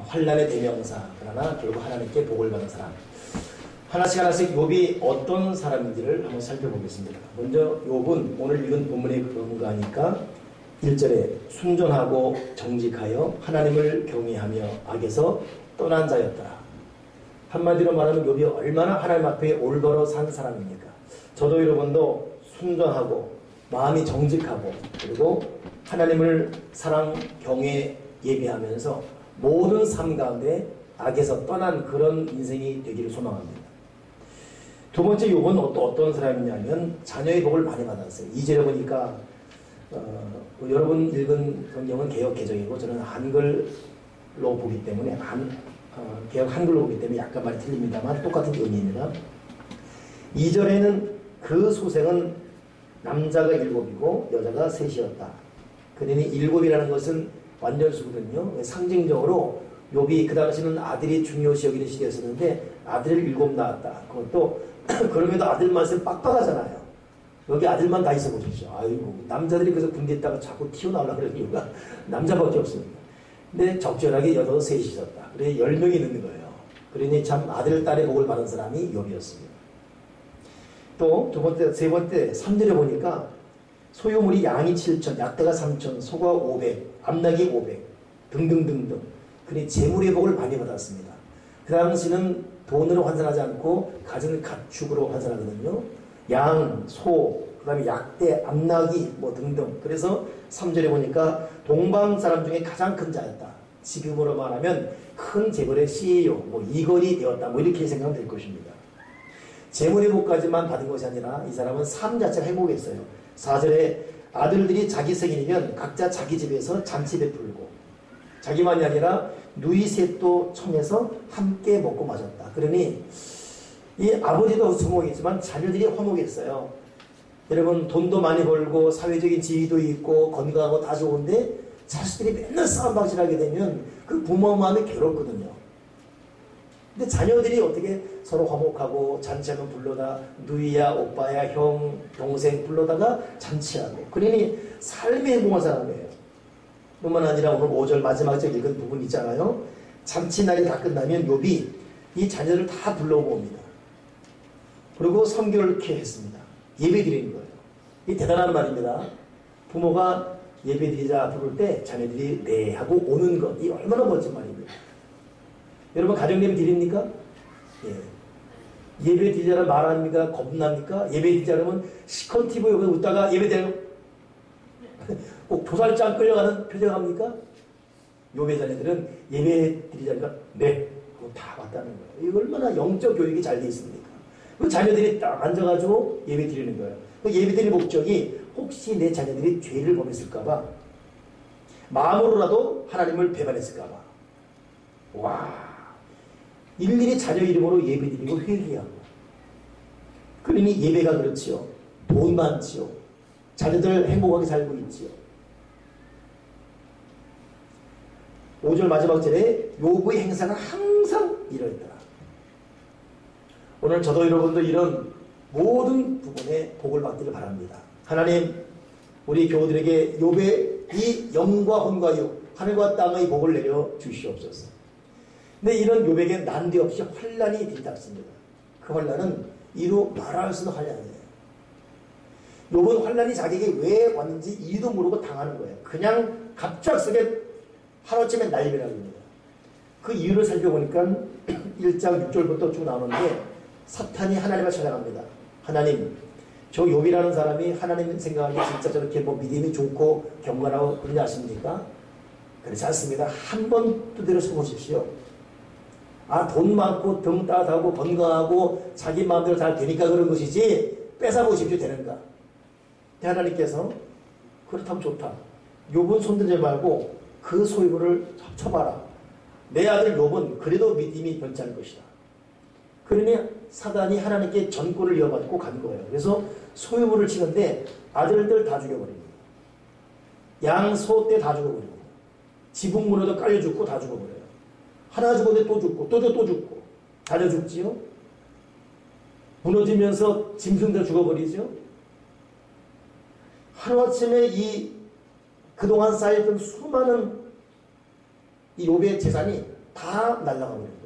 환난의 대명사, 그러나 결국 하나님께 복을 받은 사람. 하나씩 하나씩 욥이 어떤 사람인지를 한번 살펴보겠습니다. 먼저 욥은 오늘 읽은 본문에 근거하니까 1절에 순전하고 정직하여 하나님을 경외하며 악에서 떠난 자였더라. 한마디로 말하면 욥이 얼마나 하나님 앞에 올바로 산 사람입니까? 저도 여러분도 순전하고 마음이 정직하고 그리고 하나님을 사랑, 경외, 예배하면서 모든 삶 가운데 악에서 떠난 그런 인생이 되기를 소망합니다. 두 번째 욥은 어떤 사람이냐면 자녀의 복을 많이 받았어요. 2절에 보니까 여러분 읽은 성경은 개역 개정이고 저는 한글로 보기 때문에 개역 한글로 보기 때문에 약간 말이 틀립니다만 똑같은 의미입니다. 2절에는 그 소생은 남자가 7이고 여자가 3이었다. 그러니 7이라는 것은 완전수거든요. 상징적으로 욥이 그 당시는 아들이 중요시 여기는 시대였었는데 아들을 7 낳았다. 그것도 그럼에도 아들만 있으면 빡빡하잖아요. 여기 아들만 다 있어 보십시오. 아이고 남자들이 그래서 군대 있다가 자꾸 튀어나오려고 그러는 이유가 남자밖에 없습니다. 근데 적절하게 여자도 3이 있었다. 그래 10명이 있는 거예요. 그러니 참 아들, 딸의 복을 받은 사람이 욥이었습니다. 또 두 번째, 세 번째 3절에 보니까 소유물이 양이 7천, 약대가 3천, 소가 500, 암낙이 500 등등등등. 그러니 재물의 복을 많이 받았습니다. 그 당시는 돈으로 환산하지 않고 가진 가축으로 환산하거든요. 양, 소, 그 다음에 약대, 암낙이 뭐 등등. 그래서 3절에 보니까 동방 사람 중에 가장 큰 자였다. 지금으로 말하면 큰 재벌의 CEO, 뭐 이건이 되었다. 뭐 이렇게 생각하면 될 것입니다. 재물의 복까지만 받은 것이 아니라 이 사람은 삶 자체가 행복했어요. 4절에 아들들이 자기 생일이면 각자 자기 집에서 잔치 베풀고 자기만이 아니라 누이 셋도 청해서 함께 먹고 마셨다. 그러니 이 아버지도 성공했지만 자녀들이 화목했어요. 여러분 돈도 많이 벌고 사회적인 지위도 있고 건강하고 다 좋은데 자식들이 맨날 싸움박질하게 되면 그 부모 마음이 괴롭거든요. 근데 자녀들이 어떻게 서로 화목하고 잔치하면 불러다 누이야 오빠야 형 동생 불러다가 잔치하고 그러니 삶의 행복한 사람이에요. 뿐만 아니라 오늘 5절 마지막 절 읽은 부분 있잖아요. 잔치날이 다 끝나면 욥이 이 자녀들을 다 불러모읍니다. 그리고 성결케 했습니다. 예배 드리는 거예요. 이 대단한 말입니다. 부모가 예배 드리자 부를 때 자녀들이 네 하고 오는 것. 이 얼마나 멋진 말입니다. 여러분 가정예배 드립니까? 예. 예배 드리자는 말합니까? 겁납니까? 예배 드리자면 시컨 TV 옆에 웃다가 예배 드려요. 꼭 도살장 끌려가는 표정합니까? 욥의 자녀들은 예배 드리자니까 네 하고 다 왔다는 거예요. 이거 얼마나 영적 교육이 잘 돼 있습니까? 그 자녀들이 딱 앉아가지고 예배 드리는 거예요. 그 예배 드리는 목적이 혹시 내 자녀들이 죄를 범했을까봐 마음으로라도 하나님을 배반했을까봐 와 일일이 자녀 이름으로 예배 드리고 회개하고 그러니 예배가 그렇지요. 돈 많지요. 자녀들 행복하게 살고 있지요. 5절 마지막 절에 욥의 행사가 항상 이러했더라. 오늘 저도 여러분도 이런 모든 부분에 복을 받기를 바랍니다. 하나님 우리 교우들에게 욥의 이 영과 혼과 육 하늘과 땅의 복을 내려 주시옵소서. 근데 이런 욥에게 난데없이 환난이 들이닥칩니다. 그 환난은 이루 말할 수 없는 환난이에요. 욥은 환난이 자기에게 왜 왔는지 이유도 모르고 당하는 거예요. 그냥 갑작스레 하루쯤에 날벼락입니다. 그 이유를 살펴보니까 1장 6절부터 쭉 나오는데 사탄이 하나님을 찾아갑니다. 하나님, 저 욥이라는 사람이 하나님 생각하기에 진짜 저렇게 뭐 믿음이 좋고 경건하고 그러지 않습니까? 그렇지 않습니다. 한 번 뜻대로 서보십시오. 돈 많고 등 따뜻하고 건강하고 자기 마음대로 잘 되니까 그런 것이지 뺏어보십시오 되는가? 하나님께서 그렇다면 좋다. 욥은 손들지 말고 그 소유물을 합쳐봐라. 내 아들 욥은 그래도 믿음이 변치 것이다. 그러니 사단이 하나님께 전권을 이어받고 간 거예요. 그래서 소유물을 치는데 아들들 다 죽여버립니다. 양, 소 떼 다 죽어버립니다. 지붕 문에도 깔려 죽고 다 죽어버려요. 하나 죽었는데 또 죽고 또 죽고 자녀 죽지요. 무너지면서 짐승들 죽어버리죠. 하루아침에 이 그동안 쌓였던 수많은 이 욥의 재산이 다 날아가 버린 거예요.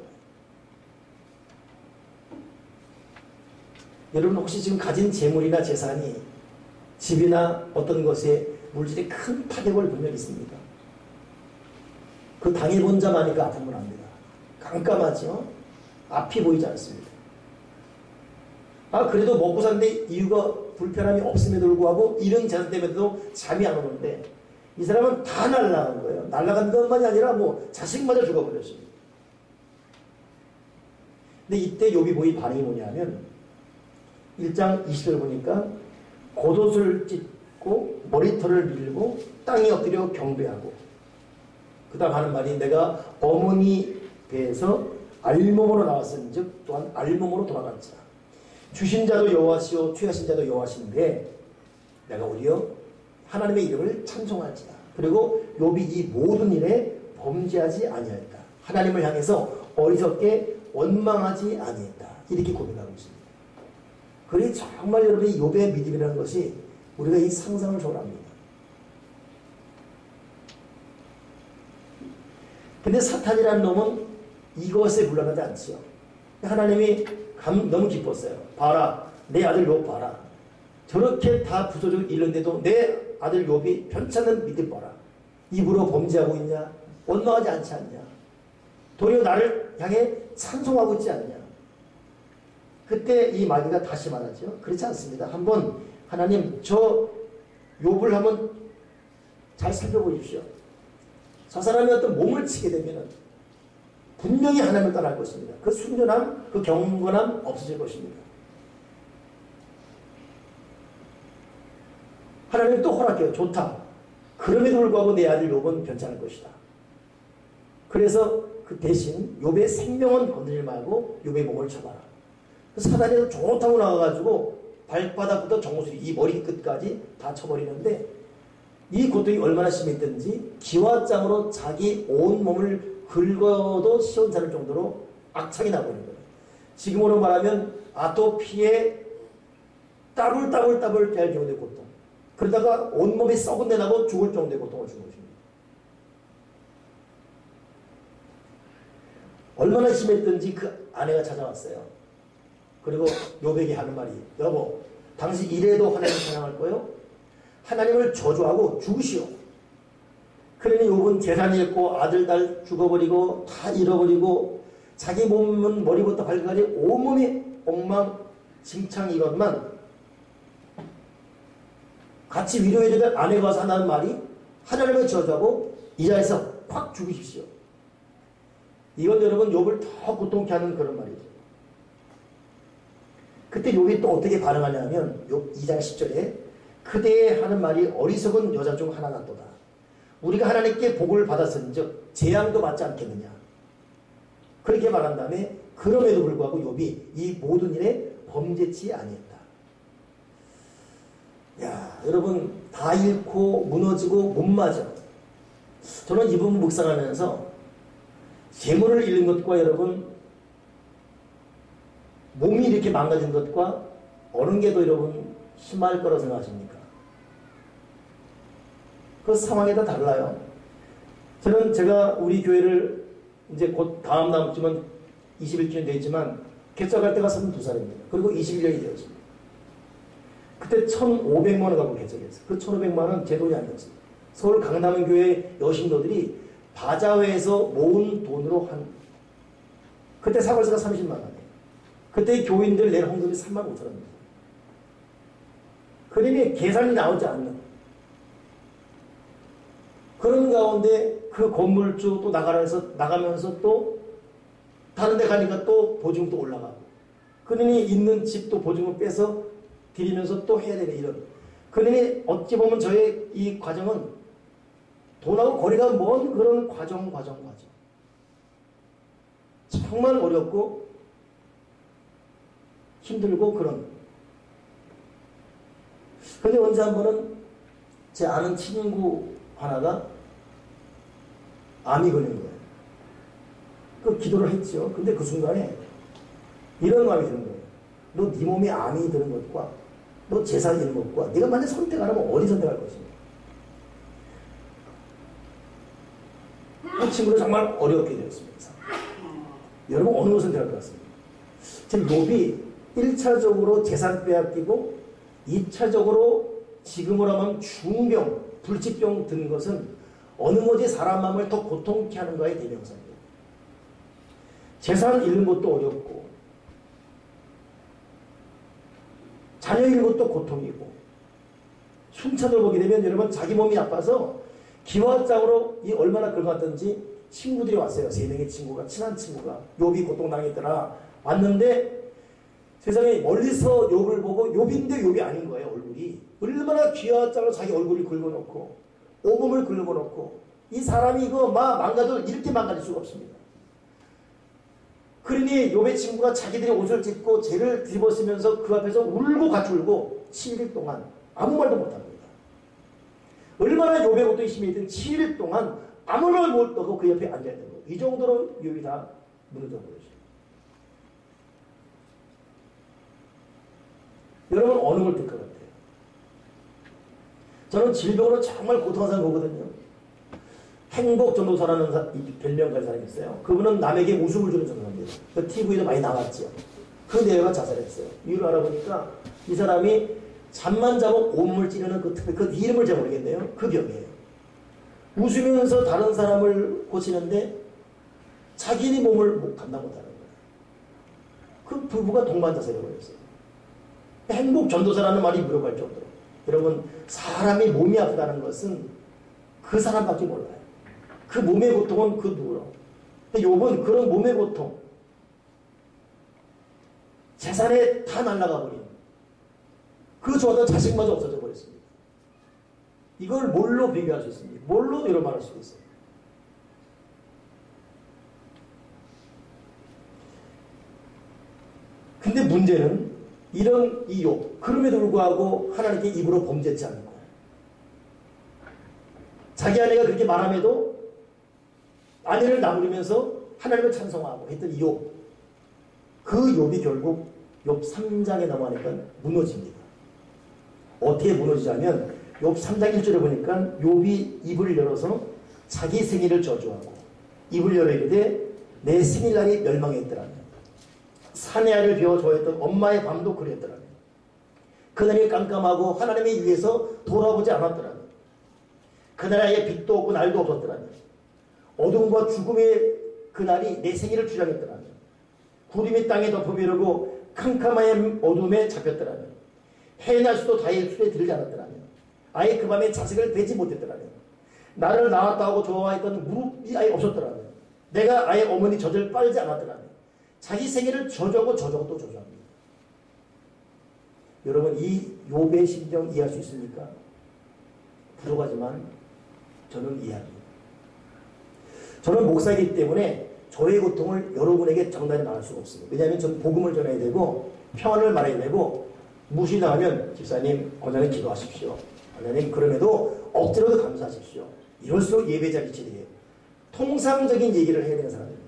여러분 혹시 지금 가진 재물이나 재산이 집이나 어떤 것에 물질에 큰 타격을 분명히 있습니다. 그 당해본 자마니까 아픔을 압니다. 깜깜하죠? 앞이 보이지 않습니다. 그래도 먹고 사는데 이유가 불편함이 없음에도 불구하고 이런 재산 때문에도 잠이 안 오는데 이 사람은 다 날아간 거예요. 날아간 것만이 아니라 자식마저 죽어버렸습니다. 근데 이때 욥이 보인 반응이 뭐냐면 1장 20절 보니까 겉옷을 찢고 머리털을 밀고 땅에 엎드려 경배하고 그 다음 하는 말이 내가 어머니 배에서 알몸으로 나왔은즉 또한 알몸으로 돌아간자. 주신 자도 여호와시오 취하신 자도 여호와신데 내가 오히려 하나님의 이름을 찬송할지다. 그리고 욥이 이 모든 일에 범죄하지 아니하였다. 하나님을 향해서 어리석게 원망하지 아니했다. 이렇게 고백하고 있습니다. 그러니 정말 여러분이 욥의 믿음이라는 것이 우리가 이 상상을 초월합니다. 근데 사탄이라는 놈은 이것에 물러나지 않지요. 하나님이 너무 기뻤어요. 봐라, 내 아들 욥 봐라. 저렇게 다 부조적으로 잃는데도 내 아들 욥이 편찮은 믿음 봐라. 입으로 범죄하고 있냐? 원망하지 않지 않냐? 도리어 나를 향해 찬송하고 있지 않냐? 그때 이 마귀가 다시 말하죠. 그렇지 않습니다. 한번 하나님 저 욥을 한번 잘 살펴보십시오. 저 사람이 어떤 몸을 치게 되면 분명히 하나님을 떠날 것입니다. 그 순전함, 그 경건함 없어질 것입니다. 하나님 또 허락해요. 좋다. 그럼에도 불구하고 내 아들 욥은 변찮을 것이다. 그래서 그 대신 욥의 생명은 건드리지 말고 욥의 몸을 쳐봐라. 사단이 좋다고 나와가지고 발바닥부터 정수리 이 머리 끝까지 다 쳐버리는데 이 고통이 얼마나 심했든지 기와장으로 자기 온 몸을 긁어도 시원찮을 정도로 악창이 나버린 거예요. 지금으로 말하면 아토피에 따블따블 될 정도의 고통. 그러다가 온몸이 썩은 내 나고 죽을 정도의 고통을 주는 것입니다. 얼마나 심했든지 그 아내가 찾아왔어요. 그리고 욥에게 하는 말이 여보 당신 이래도 하나님 사랑할 거요? 하나님을 저주하고 죽으시오. 그러니 욥은 재산이 있고 아들 딸 죽어버리고 다 잃어버리고 자기 몸은 머리부터 발까지 온몸이 엉망진창이건만 같이 위로해야 될 아내가 와서 하는 말이 하나님을 저주하고 이 자리에서 확 죽으십시오. 이건 여러분 욥을 더 고통케 하는 그런 말이죠. 그때 욥이 또 어떻게 반응하냐면 욥 2장 10절에 그대의 하는 말이 어리석은 여자 중 하나 같도다. 우리가 하나님께 복을 받았은즉 재앙도 받지 않겠느냐. 그렇게 말한 다음에 그럼에도 불구하고 욥이 이 모든 일에 범죄치 아니했다. 야, 여러분 다 잃고 무너지고 못 맞아. 저는 이 부분 묵상하면서 재물을 잃는 것과 여러분 몸이 이렇게 망가진 것과 어느 게 더 여러분 심할 거라고 생각하십니까? 그 상황에 다 달라요. 저는 제가 우리 교회를 이제 곧 다음 주면 21주년 되지만 개척할 때가 32살입니다. 그리고 21년이 되었습니다. 그때 1,500만 원 갖고 개척했어요. 그 1,500만 원 제 돈이 아니었습니다. 서울 강남교회 여신도들이 바자회에서 모은 돈으로 그때 사골세가 30만 원이에요. 그때 교인들 낸 헌금이 3만 5천 원입니다. 그러니 계산이 나오지 않는 그런 가운데 그 건물주 또 나가면서 또 다른 데 가니까 또 보증도 올라가고 그러니 있는 집도 보증을 빼서 드리면서 또 해야 되는 이런 그러니 어찌 보면 저의 이 과정은 돈하고 거리가 먼 그런 과정 정말 어렵고 힘들고 그런. 근데 언제 한 번은 제 아는 친구 하나가 암이 걸린 거예요. 그 기도를 했죠. 근데 그 순간에 이런 마음이 드는 거예요. 너 네 몸에 암이 드는 것과 너 재산이 있는 것과 네가 만약 선택하라면 어디 선택할 것인가? 그 친구는 정말 어렵게 되었습니다. 여러분 어느 것은 들어갈 것 같습니다. 지금 욥이 1차적으로 재산 빼앗기고 2차적으로 지금으로 하면 중병, 불치병 든 것은 어느 것이 사람 마음을 더 고통케 하는가의 대명사입니다. 재산 잃는 것도 어렵고 자녀 잃는 것도 고통이고 순천을 보게 되면 여러분 자기 몸이 아파서 기와장으로 이 얼마나 긁었던지 친구들이 왔어요. 3명의 친구가, 친한 친구가 욥이 고통당했더라 왔는데 세상에 멀리서 욥을 보고 욥인데 욥이 아닌 거예요. 얼굴이 얼마나 귀하장으로 자기 얼굴을 긁어놓고 온몸을 긁어놓고 이 사람이 이거 망가져 이렇게 망가질 수가 없습니다. 그러니 욥의 친구가 자기들이 옷을 찢고 죄를 뒤집어쓰면서 그 앞에서 울고 같이 울고 7일 동안 아무 말도 못합니다. 얼마나 욥의 고통이 심했든 7일 동안 아무 말 못하고 그 옆에 앉아있는 거예요. 이 정도로 욥이 다 무너져 버렸어요. 여러분 어느 걸 들 것 같아요? 저는 질병으로 정말 고통한 사람 보거든요. 행복전도사라는 별명 가진 사람이 있어요. 그분은 남에게 웃음을 주는 전도사입니다. 그 TV에도 많이 나왔죠. 그 내외가 자살했어요. 이유를 알아보니까 이 사람이 잠만 자고 온몸을 찌르는 그 이름을 제가 모르겠네요. 그 병이에요. 웃으면서 다른 사람을 고치는데 자기네 몸을 감당 못하는 거예요. 그 부부가 동반 자살해 버렸어요. 행복전도사라는 말이 물어갈 정도로. 여러분 사람이 몸이 아프다는 것은 그 사람밖에 몰라요. 그 몸의 고통은 그 누구로. 근데 욥은 그런 몸의 고통, 재산에 다 날아가 버린 그 좋아하던 자식마저 없어져 버렸습니다. 이걸 뭘로 비교할 수 있습니까? 뭘로 여러 말할 수 있어요? 근데 문제는 이런 이 욥, 그럼에도 불구하고 하나님께 입으로 범죄치 않는 거예요. 자기 아내가 그렇게 말함에도 아내를 나무리면서 하나님을 찬송하고 했던 이 욥, 그 욥이 결국 욥 3장에 넘어가니까 무너집니다. 어떻게 무너지냐면 욥 3장 1절에 보니까 욥이 입을 열어서 자기 생일을 저주하고 입을 열어 이르되 내 생일날이 멸망했더라며 사내 아이를 비워 좋아했던 엄마의 밤도 그랬더라며 그날이 깜깜하고 하나님의 위에서 돌아보지 않았더라며 그날 아예 빛도 없고 날도 없었더라며 어둠과 죽음의 그날이 내 생일을 주장했더라며 구름이 땅에 덮어비르고 캄캄한 어둠에 잡혔더라며 해날 수도 다의 술에 들지 않았더라며 아예 그 밤에 자식을 뵈지 못했더라며 나를 낳았다 하고 좋아했던 무릎이 아예 없었더라며 내가 아예 어머니 젖을 빨지 않았더라며 자기 생일을 저주하고 저주하고 또 저주합니다. 여러분 이 욥의 심정 이해할 수 있습니까? 부족하지만 저는 이해합니다. 저는 목사이기 때문에 저의 고통을 여러분에게 전달해 나갈 수가 없습니다. 왜냐하면 저는 복음을 전해야 되고 평안을 말해야 되고 무시당하면 집사님 권장에 기도하십시오. 하나님 그럼에도 억지로도 감사하십시오. 이럴수록 예배자 기치이 돼요. 통상적인 얘기를 해야 되는 사람입니다.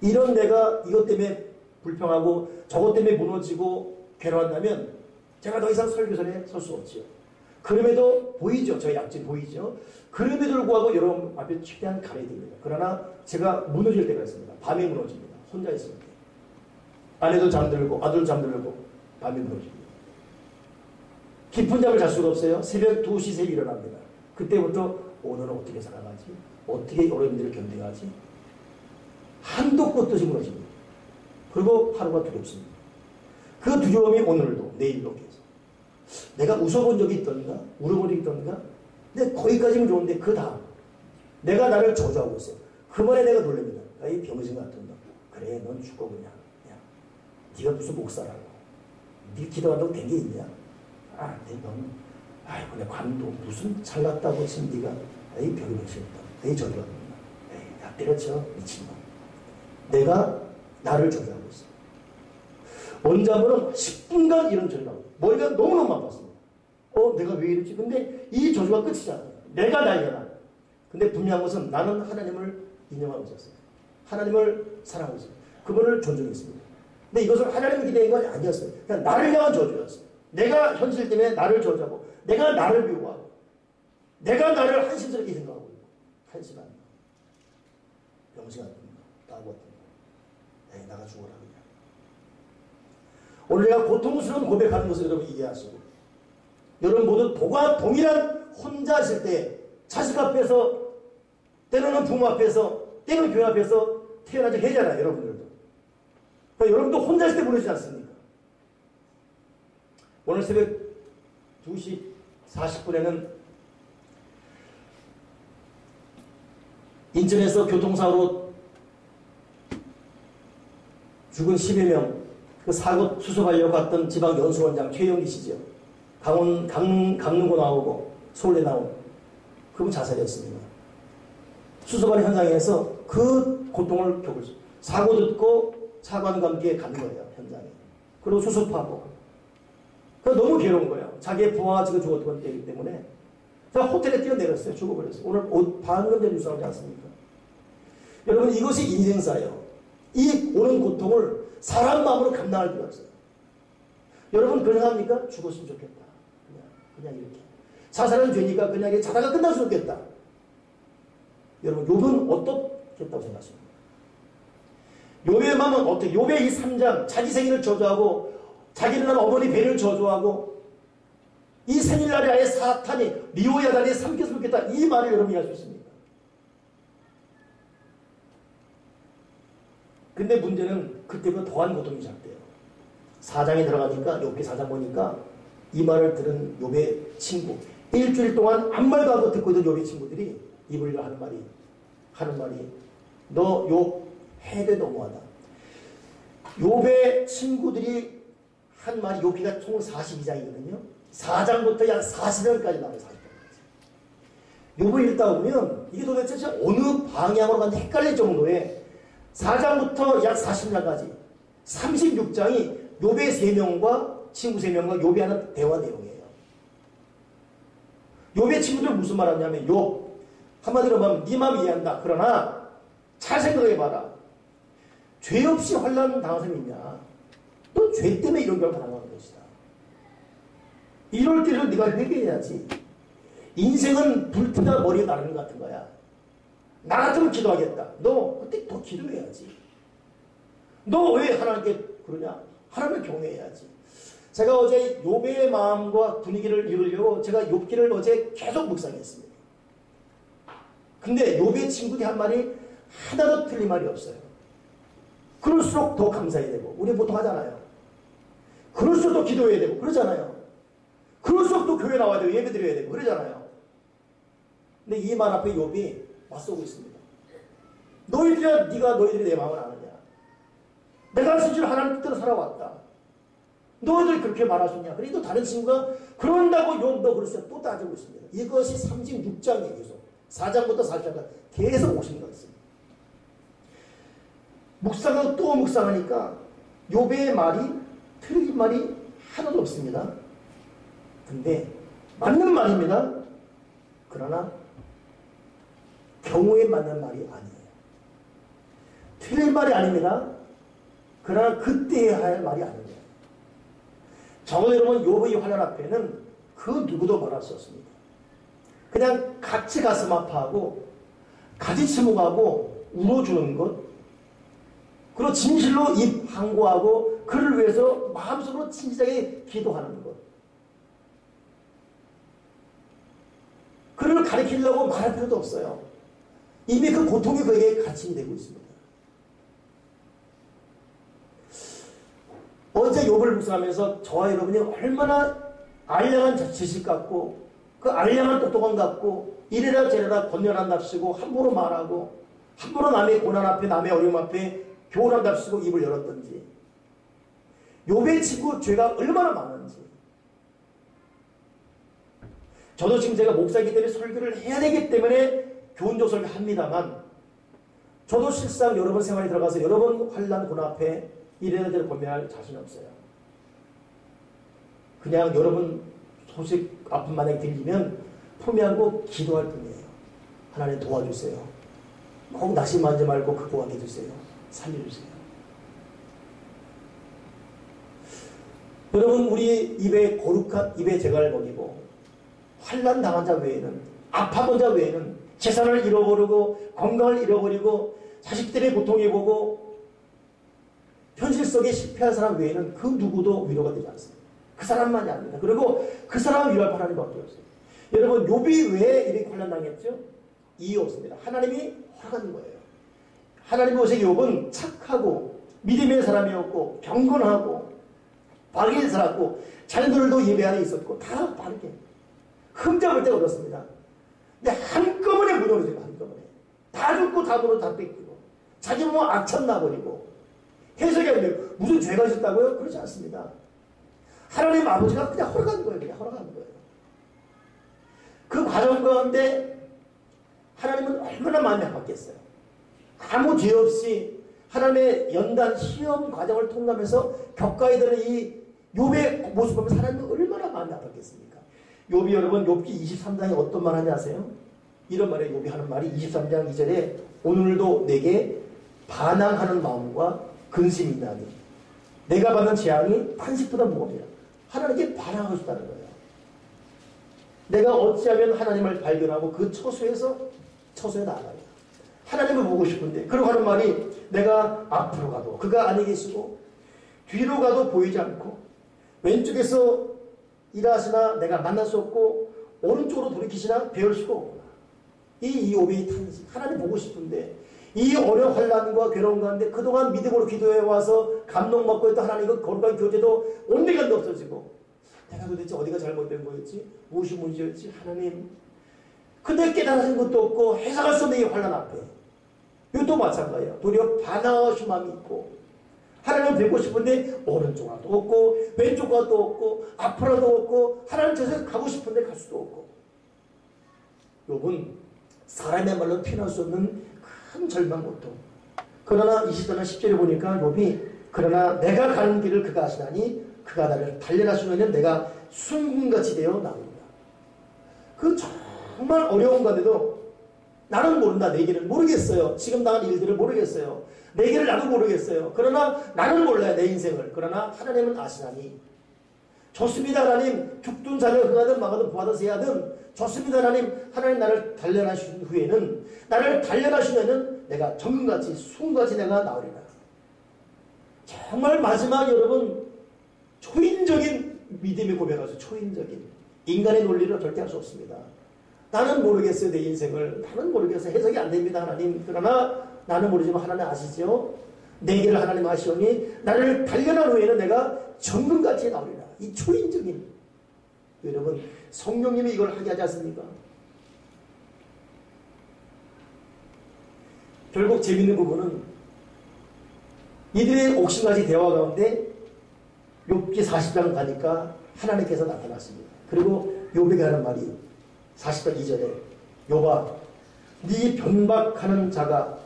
이런 내가 이것 때문에 불평하고 저것 때문에 무너지고 괴로웠다면 제가 더 이상 설교설에 설 수 없지요. 그럼에도 보이죠. 저의 약점 보이죠. 그럼에도 불구하고 여러분 앞에 최대한 가려야 됩니다. 그러나 제가 무너질 때가 있습니다. 밤에 무너집니다. 혼자 있을 때. 아내도 잠들고 아들도 잠들고 밤에 무너집니다. 깊은 잠을 잘 수가 없어요. 새벽 2시, 3시 일어납니다. 그때부터 오늘은 어떻게 살아가지? 어떻게 여러분들을 견뎌가지? 한도 끝 없이 무너집니다. 그리고 하루가 두렵습니다. 그 두려움이 오늘도 내일도 계속. 내가 웃어본 적이 있던가? 울어본 적이 있던가? 근데 거기까지는 좋은데 그 다음 내가 나를 저주하고 있어요. 그만에 내가 놀랍니다. 야, 이 병신 같은 놈. 그래 넌 죽어 그냥. 야, 네가 무슨 목사라고. 네 기도한다고 된 게 있냐? 아, 넌 아이고 내 관도 무슨 잘났다고 지금 네가 에이 별이 멋있다. 에이 저주하는 놈. 에이 야 때려쳐 미친놈. 내가 나를 저주하고 있어. 원자분은 10분간 이런 저주를 하고 머리가 너무너무 아팠습니다. 내가 왜 이러지? 근데 이 저주가 끝이잖아. 내가 날려라. 근데 분명한 것은 나는 하나님을 인정하고 있었어요. 하나님을 사랑하고 있어요. 그분을 존중했습니다. 근데 이것을 하나님을 기대한 건 아니었어요. 그냥 나를 향한 저주였어요. 내가 현실 때문에 나를 저주하고 내가 나를 미워하고 내가 나를 한심스럽게 생각하고 있고 한심한 병신 같은 거, 따고 같은 거. 나가 죽어라 그냥. 오늘 내가 고통스러운 고백하는 것을 여러분 이해하시고, 여러분 모두 도가 동일한 혼자 있을 때 자식 앞에서, 때로는 부모 앞에서, 때로는 교회 앞에서 태어나지 해잖아요. 여러분들도. 그러니까 여러분도 혼자 있을 때 모르지 않습니까? 오늘 새벽 2시 40분에는 인천에서 교통사고로 죽은 10여 명, 그 사고 수습하려고 갔던 지방연수원장 최영기 씨죠. 강릉고 나오고 서울에 나온 그분 자살했습니다. 수습하는 현장에서 그 고통을 겪을 수, 사고 듣고 차관과 함께 간 거예요, 현장에. 그리고 수습하고. 그래서 너무 괴로운 거예요. 자기의 부하가 지금 죽었던 때이기 때문에. 제가 호텔에 뛰어내렸어요. 죽어버렸어요. 오늘 방금 전에 뉴스하지 않습니까? 여러분, 이것이 인생사예요. 이 오는 고통을 사람 마음으로 감당할 필요 없어요. 여러분, 그런 생각합니까? 죽었으면 좋겠다. 그냥 이렇게. 자살은 죄니까 그냥 자다가 끝났으면 좋겠다. 여러분, 욥은 어떻겠다고 생각하십니까? 욥의 마음은 어떻게? 욥의 이 3장, 자기 생일을 저주하고, 자기를 낳은 어머니 배를 저주하고, 이 생일날에 아예 사탄이 리오야 다리에 삼켰으면 좋겠다. 이 말을 여러분이 할 수 있습니다. 근데 문제는 그때보다 더한 고통이 시작돼요. 4장에 들어가니까, 욥기 4장 보니까 이 말을 들은 욥의 친구, 일주일 동안 아무 말도 안 하고 듣고 있던 욥의 친구들이 입을 열어 하는 말이 너 욥 해대 너무하다. 욥의 친구들이 한 말이, 욥기가 총 42장이거든요. 4장부터 약 40장까지 나와요. 40장까지. 욥을 읽다 보면 이게 도대체 어느 방향으로 가는지 헷갈릴 정도의 4장부터 약 40장까지 36장이 욥의 3명과 친구 3명과 욥이 하는 대화 내용이에요. 욥의 친구들 무슨 말 하냐면, 욥 한마디로 말하면 네 마음 이해한다. 그러나 잘 생각해봐라. 죄 없이 환난 당한 사람이 있냐? 또 죄 때문에 이런 결과 당한 것이다. 이럴 때를 네가 회개해야지. 인생은 불티다 머리에 나르는 것 같은 거야. 나 같으면 기도하겠다. 너 그때 더 기도해야지. 너 왜 하나님께 그러냐? 하나님을 경외해야지. 제가 어제 욥의 마음과 분위기를 읽으려고 제가 욥기를 어제 계속 묵상했습니다. 근데 욥의 친구들이 한 말이 하나도 틀린 말이 없어요. 그럴수록 더 감사해야 되고, 우리 보통 하잖아요. 그럴수록 더 기도해야 되고 그러잖아요. 그럴수록 또 교회 나와야 되고 예배 드려야 되고 그러잖아요. 근데 이 말 앞에 욥이 맞서고 있습니다. 너희들이 내 마음을 아느냐? 내가 진짜 하나님 뜻대로 살아왔다. 너희들 그렇게 말할 수 있냐? 그러니 또 다른 친구가 그런다고 욥 너 그랬어요. 또 따지고 있습니다. 이것이 36장이에요. 계속 4장부터 40장까지 계속 오신 것 같습니다. 묵상하고 또 묵상하니까 욥의 말이 틀린 말이 하나도 없습니다. 근데 맞는 말입니다. 그러나 경우에 맞는 말이 아니에요. 틀린 말이 아닙니다. 그러나 그때 해야 할 말이 아닙니다. 적어도 여러분 욥의 환난 앞에는 그 누구도 말할 수 없습니다. 그냥 같이 가슴 아파하고 같이 침묵하고 울어주는 것, 그리고 진실로 입 항고하고 그를 위해서 마음속으로 진실하게 기도하는 것, 그를 가리키려고 말할 필요도 없어요. 이미 그 고통이 그에게 갇힘이 되고 있습니다. 어제 욥을 묵상하면서 저와 여러분이 얼마나 알량한 지식 갖고 그 알량한 똑똑함 갖고 이래라 저래라 권면한답시고 함부로 말하고 함부로 남의 고난 앞에 남의 어려움 앞에 교훈한답시고 입을 열었던지, 욥의 친구 죄가 얼마나 많은지. 저도 지금 제가 목사이기 때문에 설교를 해야 되기 때문에 교훈적 설교 합니다만, 저도 실상 여러분 생활에 들어가서 여러분 환난 고난 앞에 이래라 저래라 권면할 자신이 없어요. 그냥 여러분 소식 아픔 만약에 들리면 포기하고 기도할 뿐이에요. 하나님 도와주세요. 꼭 나심하지 말고 극복하게 해주세요. 살려주세요. 여러분, 우리 입에 거룩한 입에 재갈을 먹이고 환난 당한 자 외에는, 아파본 자 외에는 재산을 잃어버리고 건강을 잃어버리고 자식 때문에 고통해보고 현실 속에 실패한 사람 외에는 그 누구도 위로가 되지 않습니다. 그 사람만이 압니다. 그리고 그 사람을 위로할 하나님밖에 없어요. 여러분 욥이 왜 이렇게 환난당했죠? 이유 없습니다. 하나님이 허락한 거예요. 하나님 보시기에 욥은 착하고 믿음의 사람이었고 경건하고 바르게 살았고 자녀들도 예배 안에 있었고 다 바르게 흠잡을 데가 없었습니다. 근데 한꺼번에 무너져요. 한꺼번에 다 죽고 다 물어 다 뺏기고 자기 몸은 악천 나버리고 해석이 안 돼요. 무슨 죄가 있었다고요? 그렇지 않습니다. 하나님 아버지가 그냥 허락한 거예요. 그냥 허락한 거예요. 그 과정 가운데 하나님은 얼마나 마음이 아팠겠어요. 아무 죄 없이 하나님의 연단 시험 과정을 통과하면서 겪어야 되는 이 욥의 모습을 보면서 하나님은 얼마나 마음이 아팠겠습니까? 욥이 여러분 욥기 23장에 어떤 말 하냐 아세요? 이런 말에 욥이 하는 말이 23장 2절에 오늘도 내게 반항하는 마음과 근심이 있나니 내가 받는 재앙이 탄식보다 무겁냐. 하나님께 반항하고 싶다는 거예요. 내가 어찌하면 하나님을 발견하고 그 처소에 나아가요. 하나님을 보고 싶은데 그러고 하는 말이 내가 앞으로 가도 그가 아니 계시고 뒤로 가도 보이지 않고 왼쪽에서 일하시나 내가 만날 수 없고 오른쪽으로 돌이키시나 배울 수가 없구나. 이 욥의 탄식. 하나님 보고 싶은데 이 어려운 환난과 괴로운 가운데 그동안 믿음으로 기도해 와서 감동받고 있던 하나님과 거룩한 교제도 온데간도 없어지고 내가 도대체 어디가 잘못된 거였지? 무엇이 문제였지? 하나님. 근데 깨달아진 것도 없고 해석할 수 없는 이 환난 앞에 이것도 마찬가지예요. 도리어 반항하신 마음이 있고 하나님을 뵙고 싶은데 오른쪽 가도 없고 왼쪽 가도 없고 앞으로도 없고 하나님 저에서 가고 싶은데 갈 수도 없고 욥은 사람의 말로 표현할 수 없는 큰 절망 고통. 그러나 20절 10절에 보니까 욥이 그러나 내가 가는 길을 그가 아시나니 그가 나를 단련하시면 내가 순금같이 되어 나옵니다. 그 정말 어려운 건데도 나는 모른다. 내 길을 모르겠어요. 지금 당한 일들을 모르겠어요. 내 길을 나도 모르겠어요. 그러나 나는 몰라요. 내 인생을. 그러나 하나님은 아시나니 좋습니다. 하나님 죽든 자녀 흥하든 망하든 부하든 세하든 좋습니다. 하나님 나를 단련하신 후에는 나를 단련하신 후에는 내가 정금같이 순금같이 내가 나오리라. 정말 마지막 여러분 초인적인 믿음의 고백하죠. 초인적인 인간의 논리를 절대 할 수 없습니다. 나는 모르겠어요. 내 인생을. 나는 모르겠어요. 해석이 안 됩니다. 하나님. 그러나 나는 모르지만 하나님 아시죠? 내 길을 하나님 아시오니 나를 단련한 후에는 내가 정금같이 나오리라. 이 초인적인 여러분 성령님이 이걸 하게 하지 않습니까? 결국 재밌는 부분은 이들의 옥신가지 대화 가운데 욥기 40장 가니까 하나님께서 나타났습니다. 그리고 욥에게 하는 말이 40장 2절에 욥아 네 변박하는 자가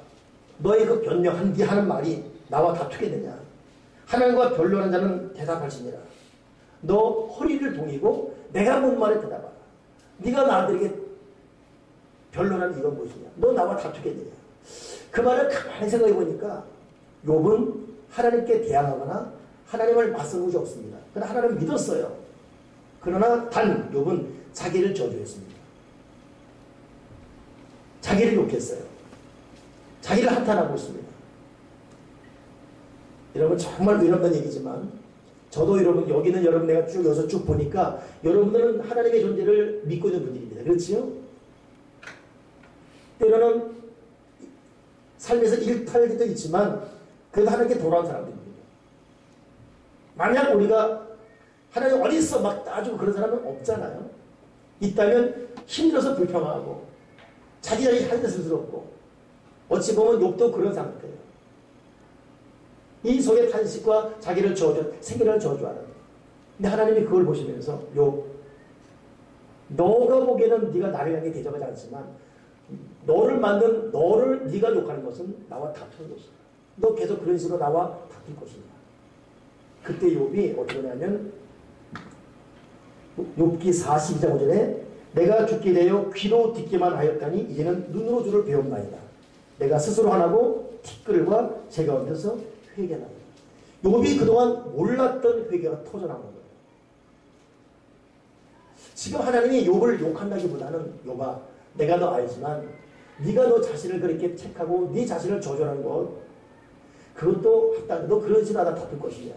너의 그 변명한 네 하는 말이 나와 다투겠느냐. 하나님과 변론한 자는 대답할지니라. 너 허리를 동이고 내가 묻는 말에 대답하라. 네가 나들에게 변론한 이건 무엇이냐. 너 나와 다투겠느냐. 그 말을 가만히 생각해 보니까 욥은 하나님께 대항하거나 하나님을 맞선 것이 없습니다. 그러나 하나님을 믿었어요. 그러나 단 욥은 자기를 저주했습니다. 자기를 욕했어요. 자기를 한탄하고 있습니다. 여러분 정말 위험한 얘기지만 저도 여러분 여기는 여러분 내가 쭉 여기서 쭉 보니까 여러분들은 하나님의 존재를 믿고 있는 분들입니다. 그렇지요? 때로는 삶에서 일탈도 있지만 그래도 하나님께 돌아온 사람들입니다. 만약 우리가 하나님 어디 있어 막 따지고 그런 사람은 없잖아요. 있다면 힘들어서 불평하고 자기 한스럽고 어찌 보면 욥도 그런 상태예요. 이 속의 탄식과 자기를 저주, 생기를 저주하는. 근데 하나님이 그걸 보시면서 욥, 너가 보기에는 네가 나를 향해 대적하지 않지만 너를 만든 너를 네가 욕하는 것은 나와 다투는 것이다. 너 계속 그런 식으로 나와 다툴 것이다. 그때 욥이 어떻게 하냐면 욥기 42장 5절에 내가 죽게 되어 귀로 듣기만 하였다니 이제는 눈으로 주를 배웠나이다. 내가 스스로 하나고 티끌과 제 가운데서 회개나이다. 욥이 그동안 몰랐던 회개가 터져나온 거예요. 지금 하나님이 욥을 욕한다기보다는 욥아 내가 너 알지만 네가 너 자신을 그렇게 택하고 네 자신을 저주하는 것 그것도 했다. 너 그러지 않아 갚을 것이냐.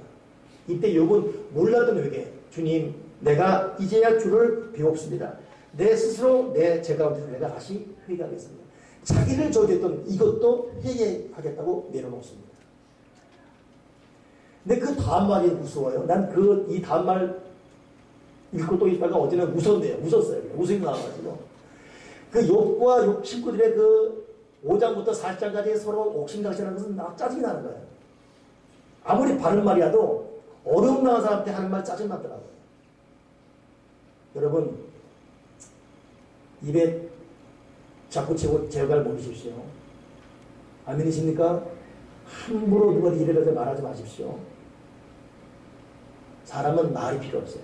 이때 욥은 몰랐던 회개. 주님, 내가 이제야 주를 배웁습니다. 내 스스로 제 가운데서 내가 다시 회개하겠습니다. 자기를 저주했던 이것도 회개하겠다고 내려놓습니다. 근데 그 다음 말이 무서워요. 난 이 다음 말 읽고 또 있다가 어제는 웃었네요. 웃었어요. 웃음이 나와가지고. 그 욥과 욥 친구들의 그 5장부터 40장까지 서로 옥신각신하는 것은 막 짜증이 나는 거예요. 아무리 바른 말이라도 어려움 나는 사람한테 하는 말 짜증 나더라고요. 여러분, 입에 자꾸 제어갈 모르십시오. 아멘이십니까? 함부로 누가 이래저래 말하지 마십시오. 사람은 말이 필요 없어요.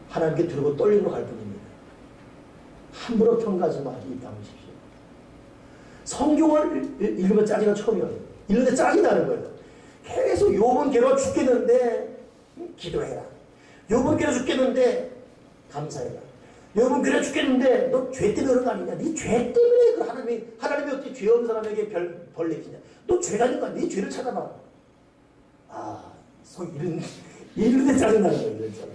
하나님께 두르고 떨리고 갈 뿐입니다. 함부로 평가하지 마십시오. 입 다무십시오. 성경을 읽으면 짜증이 처음이에요. 읽는데 짜증이 나는 거예요. 계속 욥은 괴로워 죽겠는데 기도해라. 욥은 괴로워 죽겠는데 감사해라. 욥은 괴로워 죽겠는데 너 죄 때문에 그런 거 아니냐. 네 죄 때문에 그 하나님이 어떻게 죄 없는 사람에게 벌 내리냐. 너 죄가 있는 거 아니야. 네 죄를 찾아봐. 읽는데 짜증나는 거예요. 이런 사람.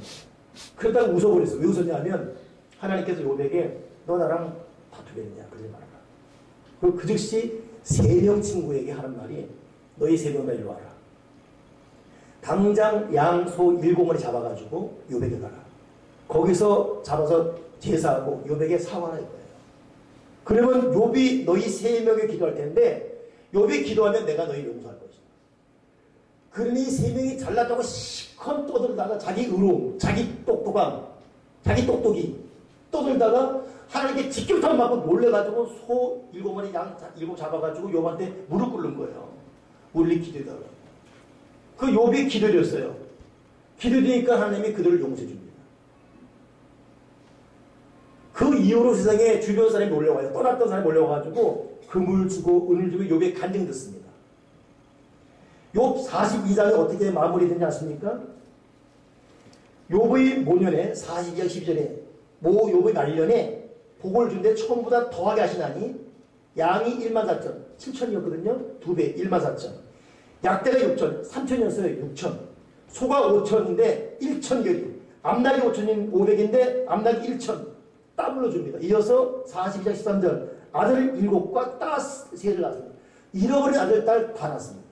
그러다가 웃어버렸어요. 왜 웃었냐면 하나님께서 욥에게 너 나랑 다투겠냐. 그러지 말아라. 그리고 그 즉시 3명 친구에게 하는 말이 너희 3명만 일로 와라. 당장 양, 소 7마리 잡아가지고 욥에게 가라. 거기서 잡아서 제사하고 욥에게 사과하라 이거예요. 그러면 욥이 너희 3명이 기도할 텐데 욥이 기도하면 내가 너희 용서할 것이다. 그러니 3명이 잘났다고 시컨 떠들다가 자기 의로움, 자기 똑똑함, 자기 똑똑이 떠들다가 하나님께 직격탄 맞고 놀래가지고 소 7마리 양 7 잡아가지고 욥한테 무릎 꿇는 거예요. 우리 기도해달라. 그 욥이 기도드렸어요. 기도드리니까 하나님이 그들을 용서해 줍니다. 그 이후로 세상에 주변 사람이 몰려와요. 떠났던 사람이 몰려와가지고 금을 주고 은을 주고 욥의 간증 듣습니다. 욥 42장이 어떻게 마무리되지 않습니까? 욥의 모년에 42장 12절에 욥의 말년에 복을 준데 처음보다 더하게 하시나니 양이 14,000, 2배 14,000. 약대가 6,000, 3,000이었어요. 6,000. 소가 5,000인데 1,000결이. 암낙이 5,000인 500인데 암낙이 1,000. 더블로 줍니다. 이어서 42장 13절. 아들 7과 딸 3를 낳았습니다. 잃어버린 아들, 딸 다 낳았습니다.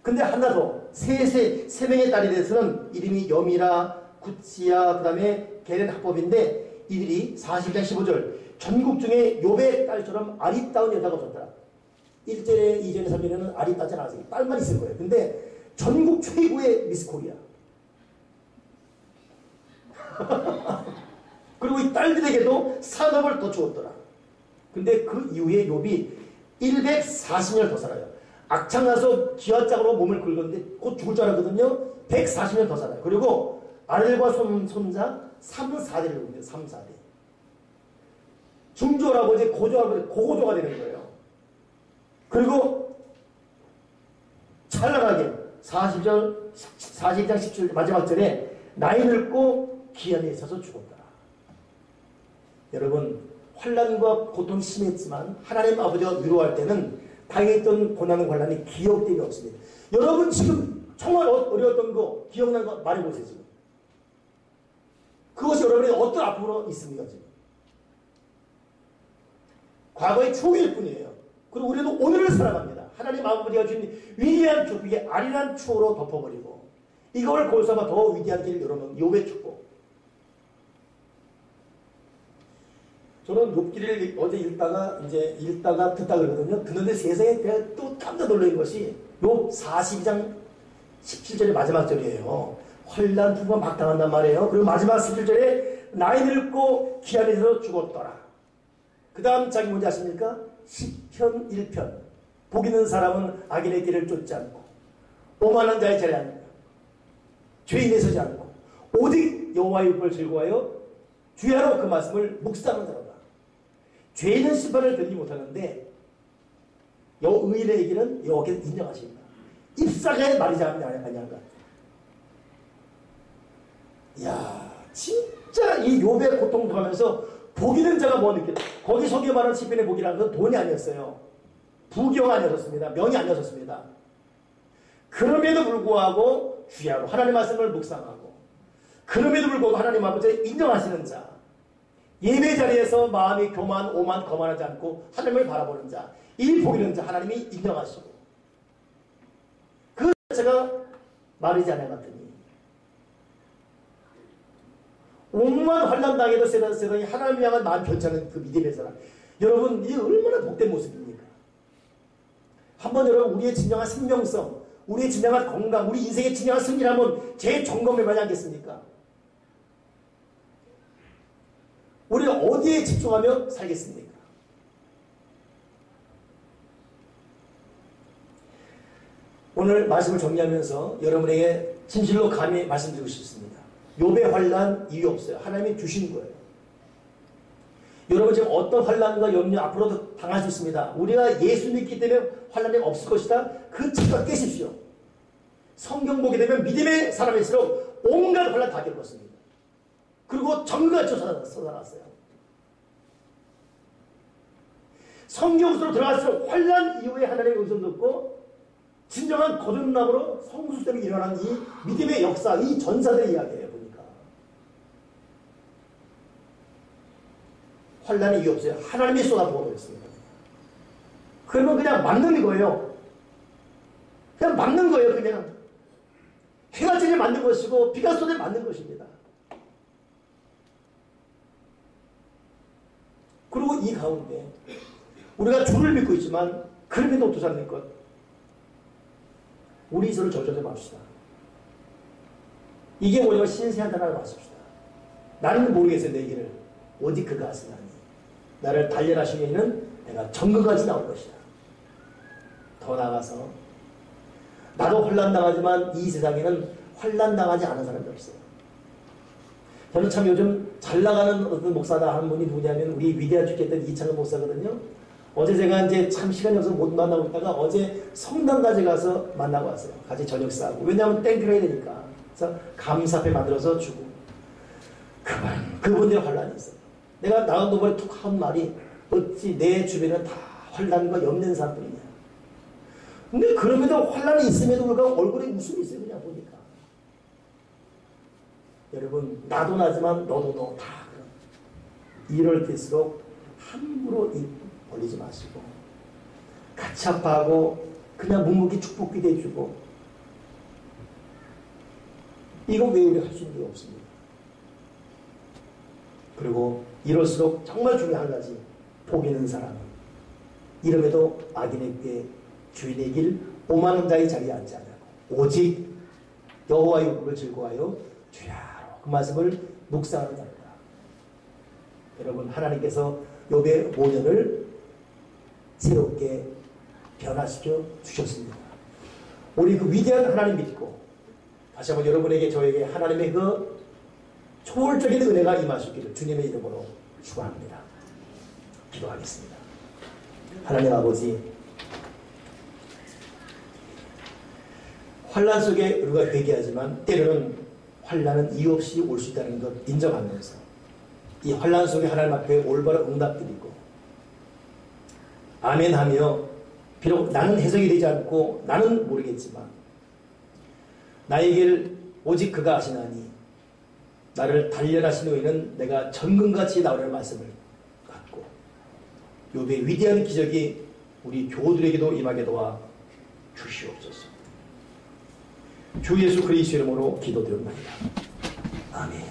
근데 하나 더. 세 명의 딸에 대해서는 이름이 여미라, 구치야, 그 다음에 게렌 합법인데 이들이 42장 15절. 전국 중에 욥의 딸처럼 아리따운 여자가 없었더라. 1절에 2절에 3절에는 아리따지 않았어요. 딸만 있을 거예요. 근데 전국 최고의 미스 코리아. 그리고 이 딸들에게도 산업을 더 주었더라. 근데 그 이후에 욥이 140년 더 살아요. 악창나서 기와짝으로 몸을 긁었는데 곧 죽을 줄 알았거든요. 140년 더 살아요. 그리고 아들과 손자 3, 4대를 봅니다. 3, 4대. 중조할아버지, 고조할아버지, 고고조가 되는 거예요. 그리고 찬란하게 40장 17절 마지막 절에 나이 늙고 기한에 있어서 죽었더라. 여러분, 환난과 고통이 심했지만 하나님 아버지가 위로할 때는 당했던 고난과 환난이 기억되기 없습니다. 여러분 지금 정말 어려웠던 거 기억나는 거 말해보세요. 지금. 그것이 여러분의 어떤 아픔으로 있습니까? 지금. 과거의 추억일 뿐이에요. 그리고 우리도 오늘을 살아갑니다. 하나님 아버지가 주신 위대한 축복이 아리란 추억으로 덮어버리고 이걸 골삼아 더 위대한 길을 열어놓은 욥의 축복. 저는 욥기를 어제 읽다가 듣다 그러거든요. 듣는데 세상에 내가 또 깜짝 놀란 것이 욥 42장 17절의 마지막 절이에요. 환난 풍부가 막 당한단 말이에요. 그리고 마지막 17절에 나이 늙고 기한에서 죽었더라. 그 다음 장이 뭔지 아십니까? 10편 1편. 복 있는 사람은 악인의 길을 쫓지 않고 오만한 자의 자리에 앉는다. 죄인에 서지 않고 오직 여호와의 율법을 즐거워하여 주야로 그 말씀을 묵상하는 자로다. 죄인은 심판을 견디지 못하는데 의인의 길은 여호와께서 인정하십니다. 입사가의 말이지 아니한가. 이야, 진짜 이 욥의 고통 당하면서 복 있는 자가 뭐 느껴? 거기 속에 말하는 시편의 복이라는 건 돈이 아니었어요. 부경 아니었습니다. 명이 아니었습니다. 그럼에도 불구하고 주야로 하나님 말씀을 묵상하고 그럼에도 불구하고 하나님 아버지를 인정하시는 자, 예배 자리에서 마음이 교만, 오만, 거만하지 않고 하나님을 바라보는 자, 일 보이는 자 하나님이 인정하시고 그 자체가 마르지 않아갔더니 온만 환난 당해도 세상에 하나님을 향한 마음 변치 않은 그 믿음의 사람. 여러분 이게 얼마나 복된 모습입니까? 한번 여러분 우리의 진정한 생명성, 우리의 진정한 건강, 우리 인생의 진정한 승리를 한번 재점검해봐야 하겠습니까? 우리가 어디에 집중하며 살겠습니까? 오늘 말씀을 정리하면서 여러분에게 진실로 감히 말씀드리고 싶습니다. 욥의 환난 이유 없어요. 하나님이 주신 거예요. 여러분 지금 어떤 환난과 염려 앞으로도 당할 수 있습니다. 우리가 예수 믿기 때문에 환난이 없을 것이다. 그 착각 깨십시오. 성경 보게 되면 믿음의 사람일수록 온갖 환난 다 겪었습니다. 그리고 정같이 솟아났어요. 성경 속으로 들어갈수록 환난 이후에 하나님의 음성 듣고 진정한 거듭남으로 성수되게 일어난 이 믿음의 역사, 이 전사들의 이야기예요. 보니까 환난이 이유 없어요. 하나님이 쏟아부어버렸습니다. 그러면 그냥 맞는 거예요. 그냥 맞는 거예요. 그냥 해가 지게 맞는 것이고 비가 쏟아 맞는 것입니다. 그리고 이 가운데 우리가 주를 믿고 있지만 그럼에도 어떠자는 것 우리 서로 절절히 맙시다. 이게 뭐냐면 신세한 하나를 마십시다. 나는 모르겠어요. 내 길을 오직 그가 하시나니 나를 단련하시기에는 내가 정금같이 나올 것이다. 더 나아가서 나도 환난당하지만 이 세상에는 환난당하지 않은 사람이 없어요. 저는 참 요즘 잘나가는 어떤 목사다 하는 분이 누구냐면 우리 위대한 주께했던 이창근 목사거든요. 어제 제가 이제 참 시간이 없어서 못 만나고 있다가 어제 성당까지 가서 만나고 왔어요. 같이 저녁 싸고. 왜냐하면 땡큐를 해야 되니까. 그래서 감사패 만들어서 주고. 그분들의 환란이 있어요. 내가 나간 도번에 툭 한 말이 어찌 내 주변은 다 환란과 염려는 사람들이냐. 근데 그럼에도 환란이 있음에도 불구하고 얼굴에 웃음이 있어요. 그냥 보니까. 여러분 나도 나지만 너도 너 다 그럼. 이럴 때일수록 함부로 입 벌리지 마시고 같이 아파하고 그냥 묵묵히 축복 기대해주고 이거 왜 우리가 할 수 있는 게 없습니다. 그리고 이럴수록 정말 중요한 가지 포기는 사람 이름에도 악인에게 주인의 길 오만한 자의 자리에 앉지 않냐고 오직 여호와의 율법을 즐거워하여 주야로 그 말씀을 묵상하는 자입니다. 여러분 하나님께서 욥의 5년을 새롭게 변화시켜 주셨습니다. 우리 그 위대한 하나님 믿고 다시 한번 여러분에게 저에게 하나님의 그 초월적인 은혜가 임하시기를 주님의 이름으로 축원합니다. 기도하겠습니다. 하나님 아버지 환난 속에 우리가 회개하지만 때로는 환난은 이유 없이 올 수 있다는 것 인정하면서 이 환난 속에 하나님 앞에 올바른 응답드리고 아멘하며 비록 나는 해석이 되지 않고 나는 모르겠지만 나에게를 오직 그가 아시나니 나를 단련하신 후에는 내가 정금같이 나오라는 말씀을 갖고 욥의 위대한 기적이 우리 교우들에게도 임하게 도와 주시옵소서. 주 예수 그리스도 이름으로 기도드립니다. 아멘.